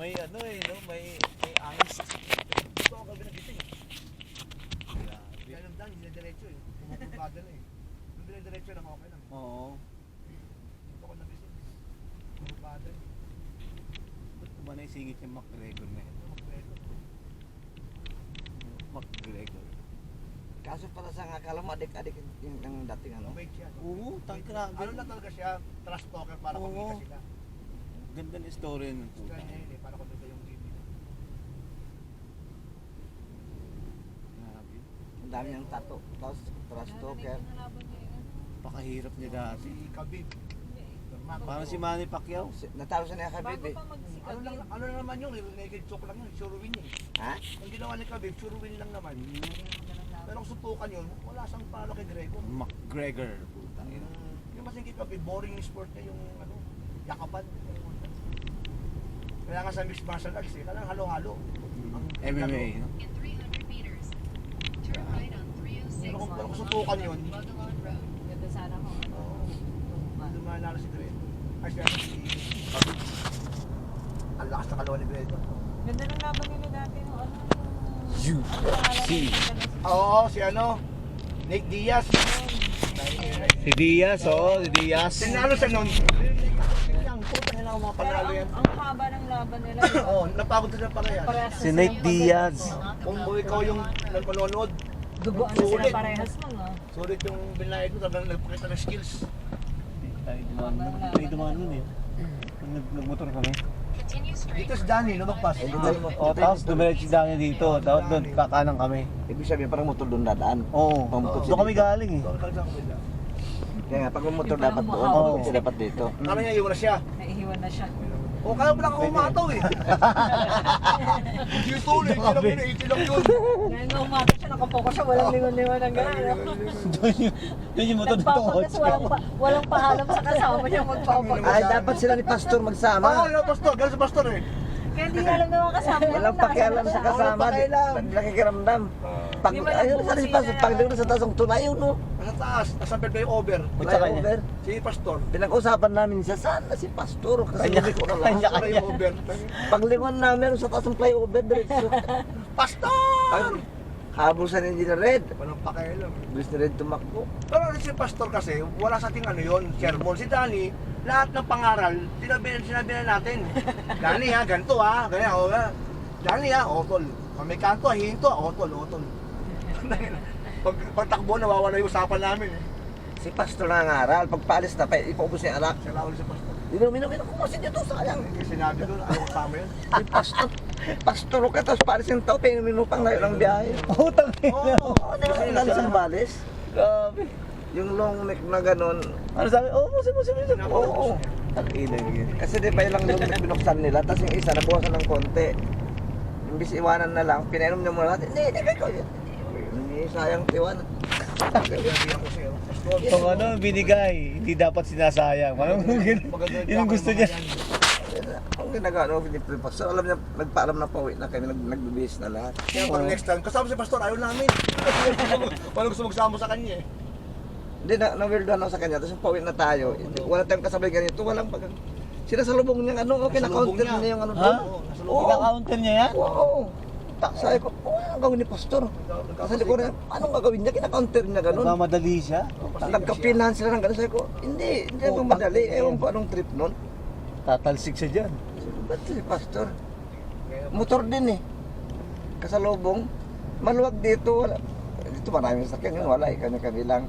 May ano eh, no? May angst. Ito ako gabi na gising. Kaya alam dahil, hindi na diretso eh. Pumapagada na eh. Nung dire-diretso lang okay lang. Oo. Ito ako nagising. Pumapagada eh. Ba't ba na isingit yung McGregor na yun? McGregor. Kaso para sa akala mo adik-adik yung dating ano. Mabait siya. Oo, tangkra. Ano na talaga siya, trash talker para Oo. kumita sila. Ganda ng story ng puta. Ganyan yun eh, para kumita yung game nila. Grabe. Ang dami niyang tato. Tapos trash talker. Pakahirap niya dati. Si Khabib. Parang si Manny Pacquiao. Natalo siya ni Khabib Bago eh. pa magsikabit. Ano lang naman yun, naked joke lang yun, sure win yun. Ha? Ang ginawa ni Khabib, sure win lang naman. Pero kung sutukan yun, wala siyang panalo kay Gregor. McGregor. Puta. Yung mas kay Khabib, boring yung sport niya yung ano, yakapan. Kaya nga sa mixed martial arts eh, kailangan halo-halo. Ang MMA, no? In 300 meters, turn right on Pero 306 kung sutukan yun, Bugalon Road. Ganda sana mo. hindi manalo si Gregor. Ay siya, si Khabib. Ang lakas na kalawa ni Gregor. Ganda ng laban nila dati. No? Ano? UFC. Oo, si ano, Nick Diaz. Si Diaz, oh. Si Diaz. Sinalo siya nun. Ang puta nila ang mga Pero panalo yan. ang haba ng laban nila. Oo, napagod na siya parehas. Parehas Si sila Nate pag- Diaz. Kung ikaw yung nanonood, Duguan na sila Sulit. parehas nun. No? sulit yung binayad mo, talagang nagpakita ng skills. Tayo dumaan nun eh. Nagmotor kami. Continue straight. Dito si Danny, lumagpas. O, tapos dumiretso dami dito. Tapos doon, kakanan kami. Ibig sabihin parang motor doon dadaan. Oo. Pamutot Doon kami galing eh. Doon ka lang sa kabila. Kaya nga pag motor Yung dapat parang doon. mahaba. Kasi dapat dito. Kala niya iwan na siya. Naihiwan na siya. O kaya pala ka umataw eh. Dito ulit, 80 lang yun, 80 lang yun. Ngayon nga umatak siya, nakapokus siya, walang lingon-lingon ng gano'n. Doon yung motor dito. Nagpapagas, walang pahalam sa kasama niya magpapagas. Ay, dapat sila ni Pastor Oo, magsama. yung pastor, gano'n sa pastor eh. Kaya hindi alam na mga kasama niya. Walang pakialam sa kasama. Walang pakialam. Nakikiramdam. Pag, Di ba ayun, nagbubusi sa si Pastor, na pag lang? doon sa taas ang tunayo, no? Nasa taas, nasa over. Flyover. Si pastor, Pinag-usapan namin siya, sana si Pastor? Kasi Kanya- hindi ko na kanya- lahat. nasa yung over. Paglingon namin sa taas ng flyover, diretso. Pastor! Habol sa Engineer Red. Walang pakialam. Bilis ni Red tumakbo. Pero si pastor kasi, wala sa ating ano yun, sermon. Si Danny, lahat ng pangaral, sinabi na natin. Danny ha, ganito ha, ganyan o ha. Danny ha, otol. Pag may kanto, hinto, otol. Pagtakbo, nawawala yung usapan namin eh. Si Pastor nangaral, pagpaalis na, ipaubos niya alak. Siya lawal si pastor. Inom, kumasin niya to, sayang. Kasi sinabi doon, ayaw kasama yun. Si Pastor, Pastor ka, tapos paalis yung tao, pinumin mo pang layo ng biyahe. Utang Oo, Oo, di ba kailangan sa balis? Grabe. Yung long neck na ganun. Ano sabi? Oo, musim. Oo. Ang ina yun. Kasi di ba ilang long neck binuksan nila, tapos yung isa nabukasan ng konti. Imbis iwanan na lang, pinainom niya muna natin. Hindi, kayo. Hindi, sayang tiwanan. Sinabihan ko siya. Pastor, Kung ano, binigay, hindi dapat sinasayang. Parang maganda yun ang gusto niya. Ang ginagawa ni Pastor, alam niya, nagpaalam na pauwi na kami, nagbibihis na lahat. Kaya pag next time, kasama si pastor, ayaw namin. Walang gusto magsama sa kanya eh. Hindi, na-weirdoan ako sa kanya, tapos pauwi na tayo. Wala tayong kasabay ganito, walang pag... Sinasalubong niya, ano, okay, Nasalubong na-counter niya. niya yung ano Ha? doon. Oo, Ika-counter niya yan? Oo. Sabi ko, anong gagawin ni Pastor? Kasi hindi ko rin, anong gagawin niya? Kina-counter niya ganun. Nagmamadali siya? Nagkapinahan sila ng ganun. Sabi ko, hindi ako madali. Ewan ko anong trip nun. Tatalsik siya dyan. Ba't si Pastor? Motor din eh. Kasalubong. Maluwag dito. Wala. Dito maraming sakyan yun. Wala eh. Kami lang.